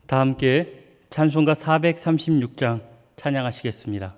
다 함께 찬송가 436장 찬양하시겠습니다.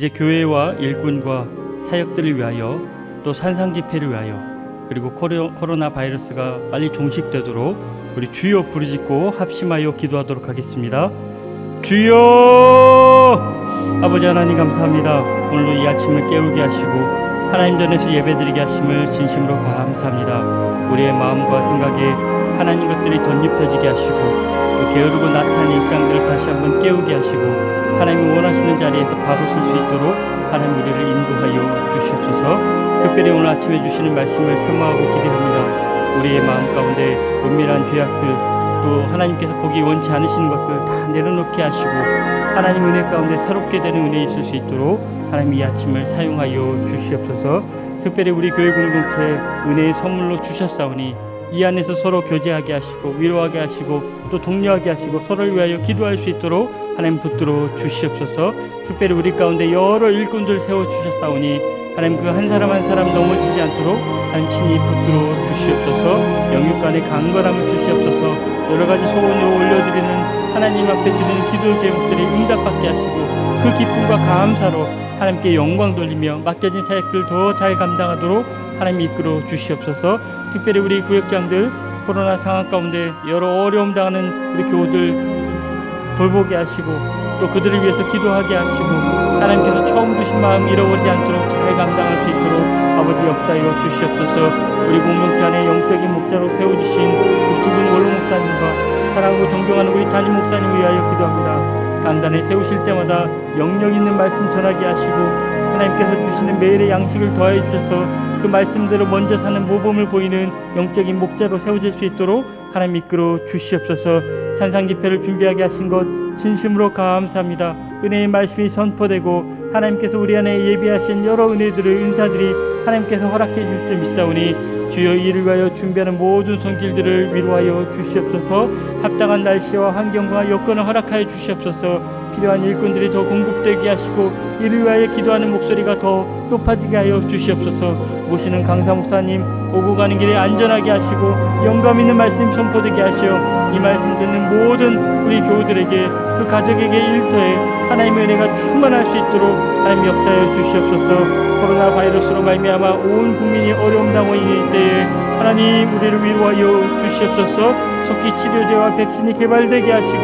이제 교회와 일꾼과 사역들을 위하여 또 산상집회를 위하여 그리고 코로나 바이러스가 빨리 종식되도록 우리 주여 부르짖고 합심하여 기도하도록 하겠습니다. 주여! 아버지 하나님 감사합니다. 오늘도 이 아침을 깨우게 하시고 하나님 전에서 예배드리게 하심을 진심으로 감사합니다. 우리의 마음과 생각에 하나님 것들이 덧입혀지게 하시고 또 게으르고 나타난 일상들을 다시 한번 깨우게 하시고 하나님이 원하시는 자리에서 바로 설 수 있도록 하나님 우리를 인도하여 주시옵소서. 특별히 오늘 아침에 주시는 말씀을 사모하고 기대합니다. 우리의 마음 가운데 은밀한 죄악들 또 하나님께서 보기 원치 않으시는 것들 다 내려놓게 하시고 하나님 은혜 가운데 새롭게 되는 은혜 있을 수 있도록 하나님 이 아침을 사용하여 주시옵소서. 특별히 우리 교회 공동체 은혜의 선물로 주셨사오니 이 안에서 서로 교제하게 하시고 위로하게 하시고 또 독려하게 하시고 서로를 위하여 기도할 수 있도록 하나님 붙들어 주시옵소서. 특별히 우리 가운데 여러 일꾼들 세워주셨사오니 하나님 그 한 사람 한 사람 넘어지지 않도록 하나님 친히 붙들어 주시옵소서. 영육 간의 강건함을 주시옵소서. 여러 가지 소원으로 올려드리는 하나님 앞에 드리는 기도 제목들이 응답받게 하시고 그 기쁨과 감사로 하나님께 영광 돌리며 맡겨진 사역들 더 잘 감당하도록 하나님 이끌어 주시옵소서. 특별히 우리 구역장들 코로나 상황 가운데 여러 어려움 당하는 우리 교우들 돌보게 하시고 또 그들을 위해서 기도하게 하시고 하나님께서 처음 주신 마음 잃어버리지 않도록 잘 감당할 수 있도록 아버지 역사하여 주시옵소서. 우리 공동체 안에 영적인 목자로 세워주신 두 분 원로 목사님과 사랑하고 존경하는 우리 담임 목사님 위하여 기도합니다. 강단에 세우실 때마다 영역 있는 말씀 전하게 하시고 하나님께서 주시는 매일의 양식을 더하여 주셔서 그 말씀대로 먼저 사는 모범을 보이는 영적인 목자로 세워질 수 있도록 하나님 이끌어 주시옵소서. 산상집회를 준비하게 하신 것 진심으로 감사합니다. 은혜의 말씀이 선포되고 하나님께서 우리 안에 예비하신 여러 은혜들을 은사들이 하나님께서 허락해 주실 줄 믿사오니 주여 이를 위하여 준비하는 모든 손길들을 위로하여 주시옵소서. 합당한 날씨와 환경과 여건을 허락하여 주시옵소서. 필요한 일꾼들이 더 공급되게 하시고 이를 위하여 기도하는 목소리가 더 높아지게 하여 주시옵소서. 모시는 강사 목사님 오고 가는 길에 안전하게 하시고 영감 있는 말씀 선포되게 하시어 이 말씀 듣는 모든 우리 교우들에게 그 가족에게 일터에 하나님의 은혜가 충만할 수 있도록 하나님 역사하여 주시옵소서. 코로나 바이러스로 말미암아 온 국민이 어려움 당하고 있는 때에 하나님 우리를 위로하여 주시옵소서. 속히 치료제와 백신이 개발되게 하시고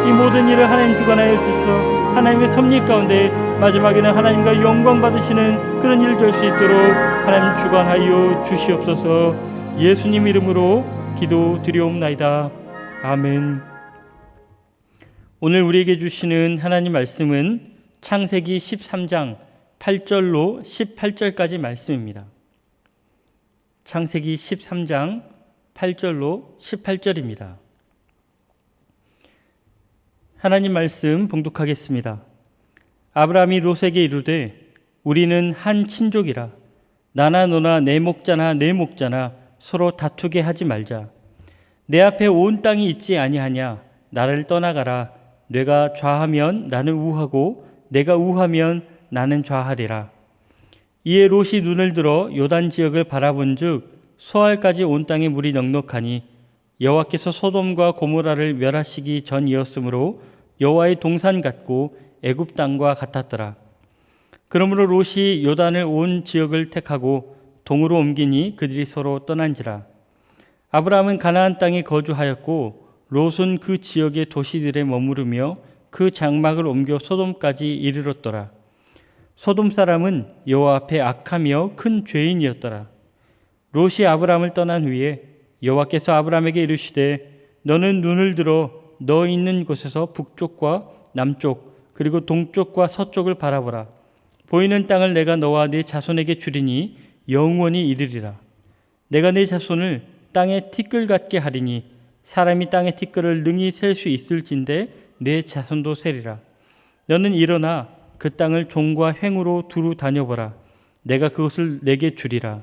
이 모든 일을 하나님 주관하여 주소서. 하나님의 섭리 가운데 마지막에는 하나님과 영광 받으시는 그런 일 될 수 있도록 하나님 주관하여 주시옵소서. 예수님 이름으로 기도드리옵나이다. 아멘. 오늘 우리에게 주시는 하나님 말씀은 창세기 13장 8절로 18절까지 말씀입니다. 창세기 13장 8절로 18절입니다. 하나님 말씀 봉독하겠습니다. 아브라함이 롯에게 이르되 우리는 한 친족이라 나나 너나 내 목자나 내 목자나 서로 다투게 하지 말자. 내 앞에 온 땅이 있지 아니하냐. 나를 떠나가라. 내가 좌하면 나는 우하고 내가 우하면 나는 좌하리라. 이에 롯이 눈을 들어 요단 지역을 바라본즉 소알까지 온 땅에 물이 넉넉하니 여호와께서 소돔과 고모라를 멸하시기 전이었으므로 여호와의 동산 같고 애굽 땅과 같았더라. 그러므로 롯이 요단을 온 지역을 택하고 동으로 옮기니 그들이 서로 떠난지라. 아브라함은 가나안 땅에 거주하였고 롯은 그 지역의 도시들에 머무르며 그 장막을 옮겨 소돔까지 이르렀더라. 소돔 사람은 여호와 앞에 악하며 큰 죄인이었더라. 롯이 아브라함을 떠난 후에 여호와께서 아브라함에게 이르시되 너는 눈을 들어 너 있는 곳에서 북쪽과 남쪽 그리고 동쪽과 서쪽을 바라보라. 보이는 땅을 내가 너와 네 자손에게 주리니 영원히 이르리라. 내가 네 자손을 땅에 티끌 같게 하리니 사람이 땅의 티끌을 능히 셀 수 있을진데 내 자손도 세리라. 너는 일어나 그 땅을 종과 횡으로 두루 다녀보라. 내가 그것을 내게 주리라.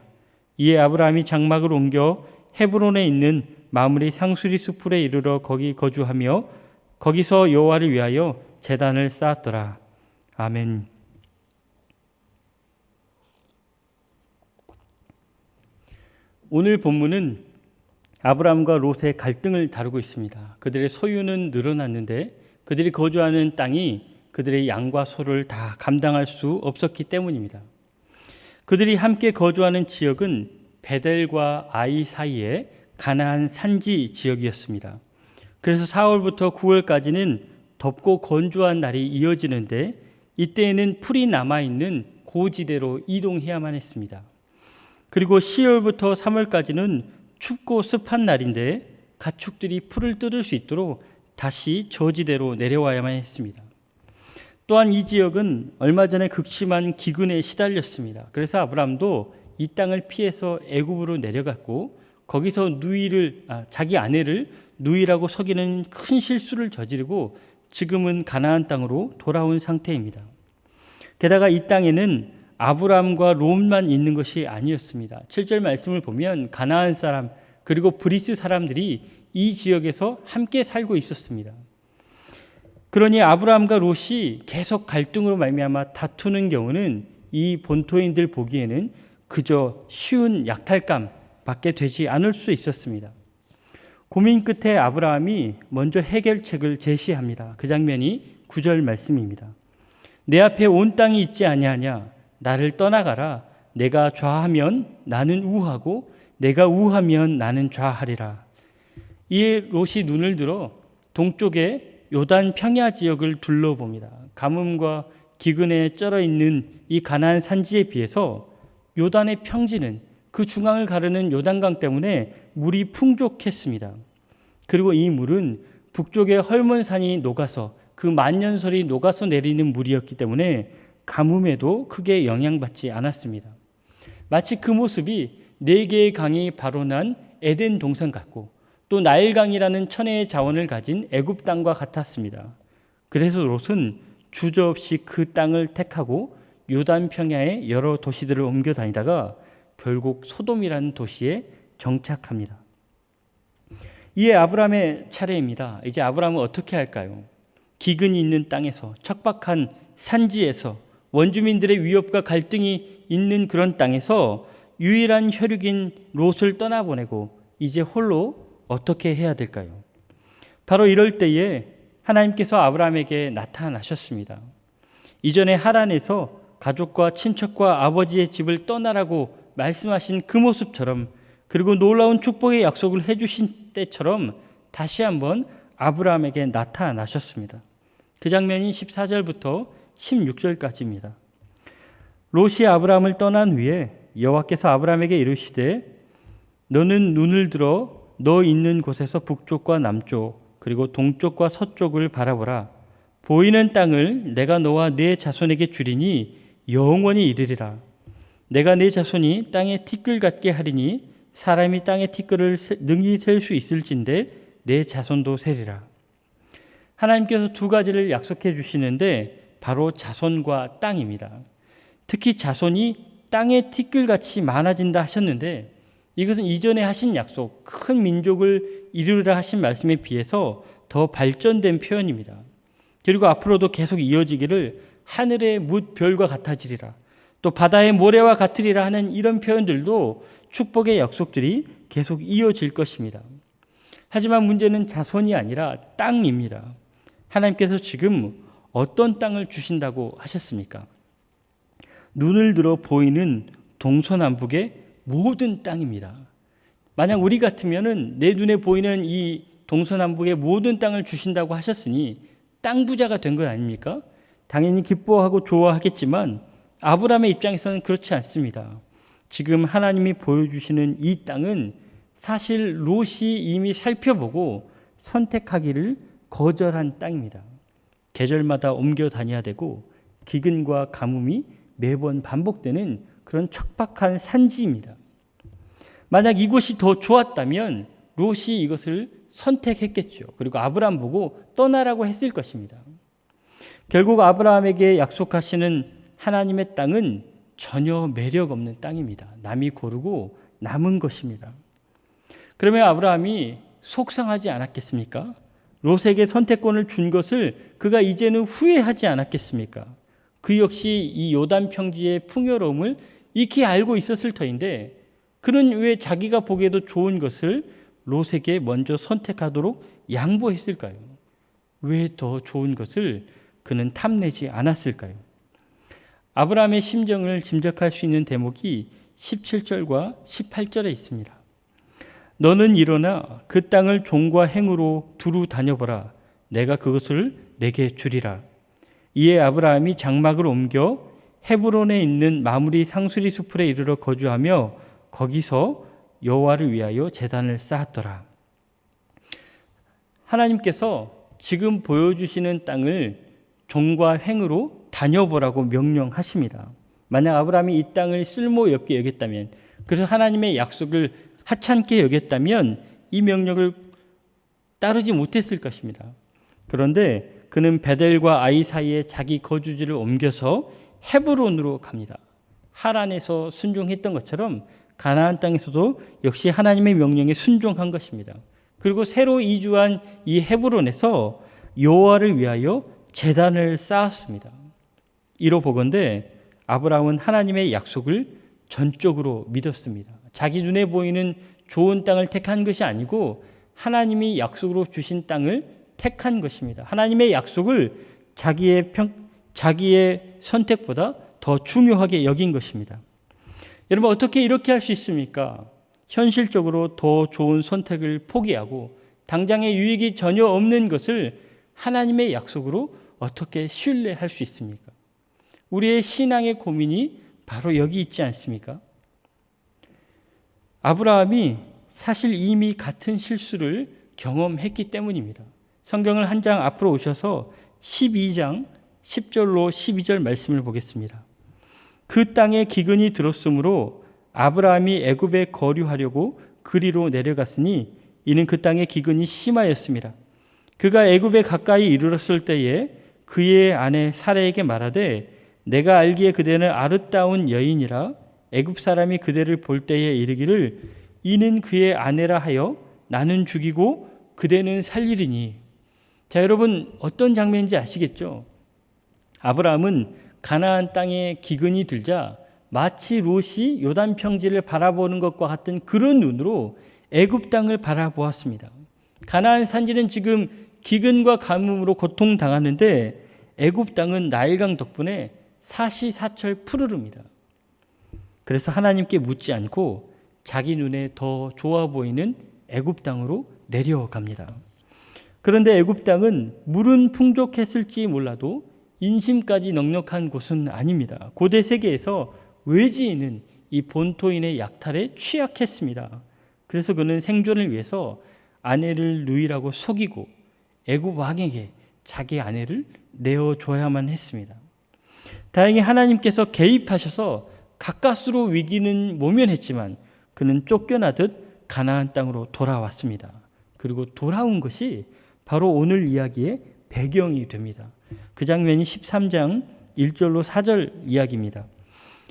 이에 아브라함이 장막을 옮겨 헤브론에 있는 마므리 상수리 숲풀에 이르러 거기 거주하며 거기서 여호와를 위하여 제단을 쌓았더라. 아멘. 오늘 본문은 아브라함과 롯의 갈등을 다루고 있습니다. 그들의 소유는 늘어났는데 그들이 거주하는 땅이 그들의 양과 소를 다 감당할 수 없었기 때문입니다. 그들이 함께 거주하는 지역은 베델과 아이 사이에 가나안 산지 지역이었습니다. 그래서 4월부터 9월까지는 덥고 건조한 날이 이어지는데 이때에는 풀이 남아있는 고지대로 이동해야만 했습니다. 그리고 10월부터 3월까지는 춥고 습한 날인데 가축들이 풀을 뜯을 수 있도록 다시 저지대로 내려와야만 했습니다. 또한 이 지역은 얼마 전에 극심한 기근에 시달렸습니다. 그래서 아브라함도 이 땅을 피해서 애굽으로 내려갔고 거기서 자기 아내를 누이라고 속이는 큰 실수를 저지르고 지금은 가나안 땅으로 돌아온 상태입니다. 게다가 이 땅에는 아브라함과 롯만 있는 것이 아니었습니다. 7절 말씀을 보면 가나안 사람 그리고 브리스 사람들이 이 지역에서 함께 살고 있었습니다. 그러니 아브라함과 롯이 계속 갈등으로 말미암아 다투는 경우는 이 본토인들 보기에는 그저 쉬운 약탈감 밖에 되지 않을 수 있었습니다. 고민 끝에 아브라함이 먼저 해결책을 제시합니다. 그 장면이 9절 말씀입니다. 내 앞에 온 땅이 있지 아니하냐? 나를 떠나가라. 내가 좌하면 나는 우하고 내가 우하면 나는 좌하리라. 이에 롯이 눈을 들어 동쪽에 요단 평야 지역을 둘러봅니다. 가뭄과 기근에 쩔어 있는 이 가나안 산지에 비해서 요단의 평지는 그 중앙을 가르는 요단강 때문에 물이 풍족했습니다. 그리고 이 물은 북쪽의 헐몬산이 녹아서 그 만년설이 녹아서 내리는 물이었기 때문에 가뭄에도 크게 영향받지 않았습니다. 마치 그 모습이 4개의 강이 바로 난 에덴 동산 같고 또 나일강이라는 천혜의 자원을 가진 애굽 땅과 같았습니다. 그래서 롯은 주저없이 그 땅을 택하고 요단 평야의 여러 도시들을 옮겨 다니다가 결국 소돔이라는 도시에 정착합니다. 이에 아브라함의 차례입니다. 이제 아브라함은 어떻게 할까요? 기근이 있는 땅에서, 척박한 산지에서, 원주민들의 위협과 갈등이 있는 그런 땅에서 유일한 혈육인 롯을 떠나보내고 이제 홀로 어떻게 해야 될까요? 바로 이럴 때에 하나님께서 아브라함에게 나타나셨습니다. 이전에 하란에서 가족과 친척과 아버지의 집을 떠나라고 말씀하신 그 모습처럼, 그리고 놀라운 축복의 약속을 해주신 때처럼 다시 한번 아브라함에게 나타나셨습니다. 그 장면이 14절부터 16절까지입니다. 롯이 아브라함을 떠난 후에 여호와께서 아브라함에게 이르시되 너는 눈을 들어 너 있는 곳에서 북쪽과 남쪽 그리고 동쪽과 서쪽을 바라보라. 보이는 땅을 내가 너와 네 자손에게 주리니 영원히 이르리라. 내가 네 자손이 땅에 티끌 같게 하리니 사람이 땅의 티끌을 능히 셀 수 있을진데 내 자손도 세리라. 하나님께서 2가지를 약속해 주시는데 바로 자손과 땅입니다. 특히 자손이 땅의 티끌같이 많아진다 하셨는데 이것은 이전에 하신 약속, 큰 민족을 이루리라 하신 말씀에 비해서 더 발전된 표현입니다. 그리고 앞으로도 계속 이어지기를 하늘의 뭇 별과 같아지리라, 또 바다의 모래와 같으리라 하는 이런 표현들도 축복의 약속들이 계속 이어질 것입니다. 하지만 문제는 자손이 아니라 땅입니다. 하나님께서 지금 어떤 땅을 주신다고 하셨습니까? 눈을 들어 보이는 동서남북의 모든 땅입니다. 만약 우리 같으면은 내 눈에 보이는 이 동서남북의 모든 땅을 주신다고 하셨으니 땅 부자가 된 것 아닙니까? 당연히 기뻐하고 좋아하겠지만 아브라함의 입장에서는 그렇지 않습니다. 지금 하나님이 보여주시는 이 땅은 사실 롯이 이미 살펴보고 선택하기를 거절한 땅입니다. 계절마다 옮겨 다녀야 되고 기근과 가뭄이 매번 반복되는 그런 척박한 산지입니다. 만약 이곳이 더 좋았다면 롯이 이것을 선택했겠죠. 그리고 아브라함 보고 떠나라고 했을 것입니다. 결국 아브라함에게 약속하시는 하나님의 땅은 전혀 매력 없는 땅입니다. 남이 고르고 남은 것입니다. 그러면 아브라함이 속상하지 않았겠습니까? 롯에게 선택권을 준 것을 그가 이제는 후회하지 않았겠습니까? 그 역시 이 요단 평지의 풍요로움을 익히 알고 있었을 터인데 그는 왜 자기가 보기에도 좋은 것을 롯에게 먼저 선택하도록 양보했을까요? 왜 더 좋은 것을 그는 탐내지 않았을까요? 아브라함의 심정을 짐작할 수 있는 대목이 17절과 18절에 있습니다. 너는 일어나 그 땅을 종과 행으로 두루 다녀보라. 내가 그것을 내게 주리라. 이에 아브라함이 장막을 옮겨 헤브론에 있는 마므리 상수리 수풀에 이르러 거주하며 거기서 여호와를 위하여 제단을 쌓았더라. 하나님께서 지금 보여주시는 땅을 종과 행으로 다녀보라고 명령하십니다. 만약 아브라함이 이 땅을 쓸모없게 여겼다면, 그래서 하나님의 약속을 하찮게 여겼다면 이 명령을 따르지 못했을 것입니다. 그런데 그는 베델과 아이 사이에 자기 거주지를 옮겨서 헤브론으로 갑니다. 하란에서 순종했던 것처럼 가나안 땅에서도 역시 하나님의 명령에 순종한 것입니다. 그리고 새로 이주한 이 헤브론에서 여호와를 위하여 제단을 쌓았습니다. 이로 보건대 아브라함은 하나님의 약속을 전적으로 믿었습니다. 자기 눈에 보이는 좋은 땅을 택한 것이 아니고 하나님이 약속으로 주신 땅을 택한 것입니다. 하나님의 약속을 자기의 선택보다 더 중요하게 여긴 것입니다. 여러분, 어떻게 이렇게 할 수 있습니까? 현실적으로 더 좋은 선택을 포기하고 당장의 유익이 전혀 없는 것을 하나님의 약속으로 어떻게 신뢰할 수 있습니까? 우리의 신앙의 고민이 바로 여기 있지 않습니까? 아브라함이 사실 이미 같은 실수를 경험했기 때문입니다. 성경을 한 장 앞으로 오셔서 12장 10절로 12절 말씀을 보겠습니다. 그 땅에 기근이 들었으므로 아브라함이 애굽에 거류하려고 그리로 내려갔으니 이는 그 땅에 기근이 심하였습니다. 그가 애굽에 가까이 이르렀을 때에 그의 아내 사라에게 말하되 내가 알기에 그대는 아름다운 여인이라 애굽 사람이 그대를 볼 때에 이르기를 이는 그의 아내라 하여 나는 죽이고 그대는 살리리니. 자, 여러분, 어떤 장면인지 아시겠죠? 아브라함은 가나안 땅에 기근이 들자 마치 롯이 요단 평지를 바라보는 것과 같은 그런 눈으로 애굽 땅을 바라보았습니다. 가나안 산지는 지금 기근과 가뭄으로 고통당하는데 애굽 땅은 나일강 덕분에 사시사철 푸르릅니다. 그래서 하나님께 묻지 않고 자기 눈에 더 좋아 보이는 애굽 땅으로 내려갑니다. 그런데 애굽 땅은 물은 풍족했을지 몰라도 인심까지 넉넉한 곳은 아닙니다. 고대 세계에서 외지인은 이 본토인의 약탈에 취약했습니다. 그래서 그는 생존을 위해서 아내를 누이라고 속이고 애굽 왕에게 자기 아내를 내어줘야만 했습니다. 다행히 하나님께서 개입하셔서 가까스로 위기는 모면했지만 그는 쫓겨나듯 가나안 땅으로 돌아왔습니다. 그리고 돌아온 것이 바로 오늘 이야기의 배경이 됩니다. 그 장면이 13장 1절로 4절 이야기입니다.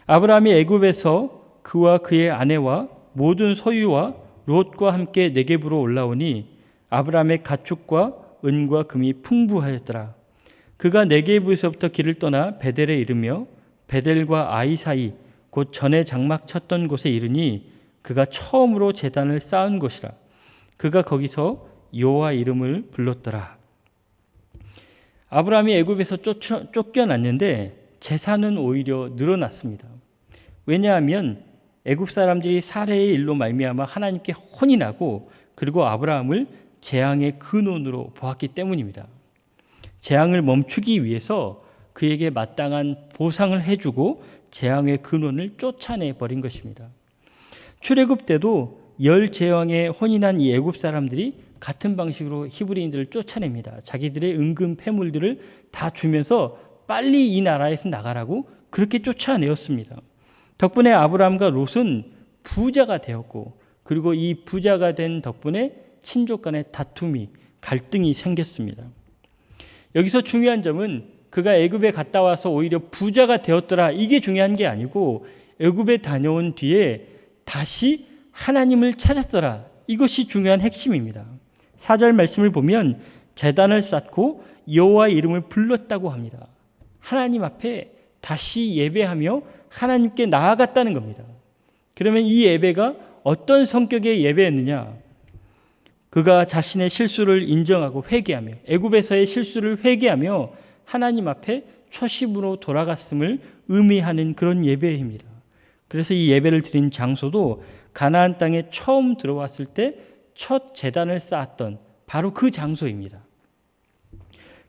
아브라함이 애굽에서 그와 그의 아내와 모든 소유와 롯과 함께 네겝으로 올라오니 아브라함의 가축과 은과 금이 풍부하였더라. 그가 네겝에서부터 길을 떠나 베델에 이르며 베델과 아이 사이 곧 전에 장막 쳤던 곳에 이르니 그가 처음으로 제단을 쌓은 곳이라. 그가 거기서 여호와 이름을 불렀더라. 아브라함이 애굽에서 쫓겨났는데 재산은 오히려 늘어났습니다. 왜냐하면 애굽 사람들이 사례의 일로 말미암아 하나님께 혼이 나고 그리고 아브라함을 재앙의 근원으로 보았기 때문입니다. 재앙을 멈추기 위해서 그에게 마땅한 보상을 해주고 재앙의 근원을 쫓아내버린 것입니다. 출애굽 때도 열 제왕에 혼이 난 이 애굽 사람들이 같은 방식으로 히브리인들을 쫓아냅니다. 자기들의 은금 패물들을 다 주면서 빨리 이 나라에서 나가라고 그렇게 쫓아내었습니다. 덕분에 아브라함과 롯은 부자가 되었고 그리고 이 부자가 된 덕분에 친족 간의 다툼이 갈등이 생겼습니다. 여기서 중요한 점은 그가 애굽에 갔다 와서 오히려 부자가 되었더라 이게 중요한 게 아니고 애굽에 다녀온 뒤에 다시 하나님을 찾았더라 이것이 중요한 핵심입니다. 4절 말씀을 보면 제단을 쌓고 여호와 이름을 불렀다고 합니다. 하나님 앞에 다시 예배하며 하나님께 나아갔다는 겁니다. 그러면 이 예배가 어떤 성격의 예배였느냐? 그가 자신의 실수를 인정하고 회개하며 애굽에서의 실수를 회개하며 하나님 앞에 초심으로 돌아갔음을 의미하는 그런 예배입니다. 그래서 이 예배를 드린 장소도 가나안 땅에 처음 들어왔을 때 첫 제단을 쌓았던 바로 그 장소입니다.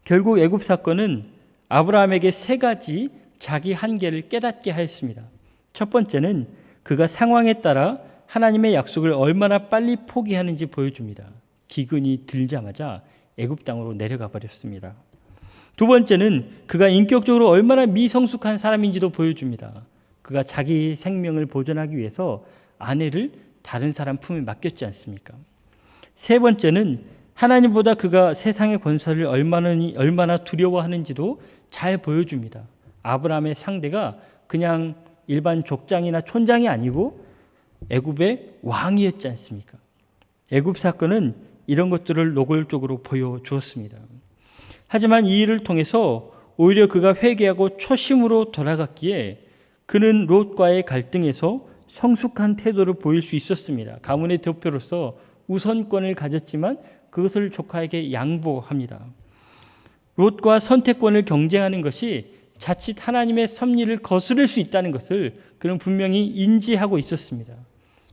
결국 애굽 사건은 아브라함에게 세 가지 자기 한계를 깨닫게 하였습니다. 첫 번째는 그가 상황에 따라 하나님의 약속을 얼마나 빨리 포기하는지 보여줍니다. 기근이 들자마자 애굽 땅으로 내려가 버렸습니다. 두 번째는 그가 인격적으로 얼마나 미성숙한 사람인지도 보여줍니다. 그가 자기 생명을 보존하기 위해서 아내를 다른 사람 품에 맡겼지 않습니까? 세 번째는 하나님보다 그가 세상의 권세를 얼마나 두려워하는지도 잘 보여줍니다. 아브라함의 상대가 그냥 일반 족장이나 촌장이 아니고 애굽의 왕이었지 않습니까? 애굽 사건은 이런 것들을 노골적으로 보여주었습니다. 하지만 이 일을 통해서 오히려 그가 회개하고 초심으로 돌아갔기에 그는 롯과의 갈등에서 성숙한 태도를 보일 수 있었습니다. 가문의 대표로서 우선권을 가졌지만 그것을 조카에게 양보합니다. 롯과 선택권을 경쟁하는 것이 자칫 하나님의 섭리를 거스를 수 있다는 것을 그는 분명히 인지하고 있었습니다.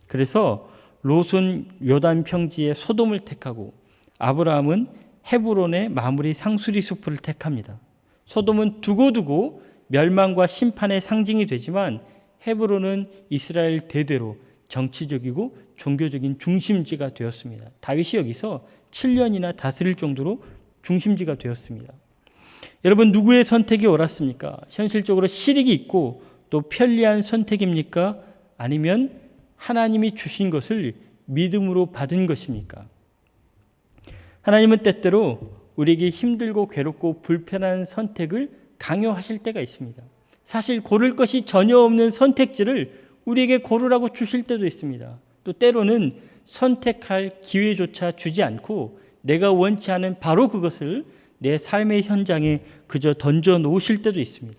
그래서 롯은 요단 평지의 소돔을 택하고 아브라함은 헤브론의 마무리 상수리 숲을 택합니다. 소돔은 두고두고 멸망과 심판의 상징이 되지만 헤브론은 이스라엘 대대로 정치적이고 종교적인 중심지가 되었습니다. 다윗이 여기서 7년이나 다스릴 정도로 중심지가 되었습니다. 여러분, 누구의 선택이 옳았습니까? 현실적으로 실익이 있고 또 편리한 선택입니까? 아니면 하나님이 주신 것을 믿음으로 받은 것입니까? 하나님은 때때로 우리에게 힘들고 괴롭고 불편한 선택을 강요하실 때가 있습니다. 사실 고를 것이 전혀 없는 선택지를 우리에게 고르라고 주실 때도 있습니다. 또 때로는 선택할 기회조차 주지 않고 내가 원치 않은 바로 그것을 내 삶의 현장에 그저 던져 놓으실 때도 있습니다.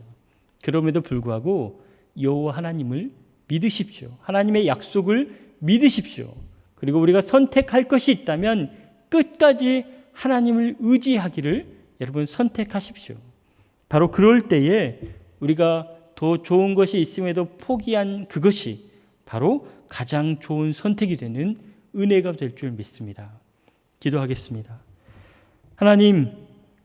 그럼에도 불구하고 여호와 하나님을 믿으십시오. 하나님의 약속을 믿으십시오. 그리고 우리가 선택할 것이 있다면 끝까지 하나님을 의지하기를 여러분 선택하십시오. 바로 그럴 때에 우리가 더 좋은 것이 있음에도 포기한 그것이 바로 가장 좋은 선택이 되는 은혜가 될 줄 믿습니다. 기도하겠습니다. 하나님,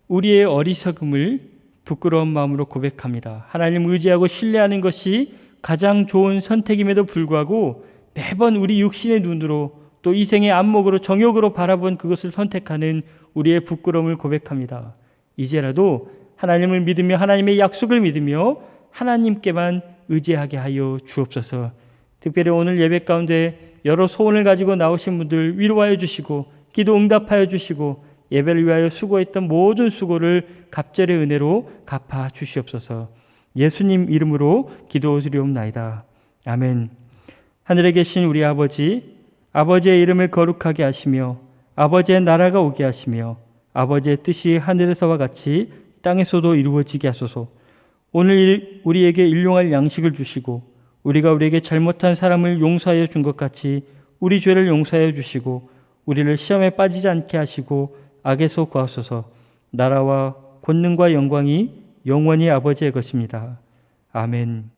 우리의 어리석음을 부끄러운 마음으로 고백합니다. 하나님 의지하고 신뢰하는 것이 가장 좋은 선택임에도 불구하고 매번 우리 육신의 눈으로 또 이생의 안목으로 정욕으로 바라본 그것을 선택하는 우리의 부끄러움을 고백합니다. 이제라도 하나님을 믿으며 하나님의 약속을 믿으며 하나님께만 의지하게 하여 주옵소서. 특별히 오늘 예배 가운데 여러 소원을 가지고 나오신 분들 위로하여 주시고 기도 응답하여 주시고 예배를 위하여 수고했던 모든 수고를 갑절의 은혜로 갚아 주시옵소서. 예수님 이름으로 기도드리옵나이다. 아멘. 하늘에 계신 우리 아버지, 아버지의 이름을 거룩하게 하시며 아버지의 나라가 오게 하시며 아버지의 뜻이 하늘에서와 같이 땅에서도 이루어지게 하소서. 오늘 우리에게 일용할 양식을 주시고 우리가 우리에게 잘못한 사람을 용서하여 준 것 같이 우리 죄를 용서하여 주시고 우리를 시험에 빠지지 않게 하시고 악에서 구하소서. 나라와 권능과 영광이 영원히 아버지의 것입니다. 아멘.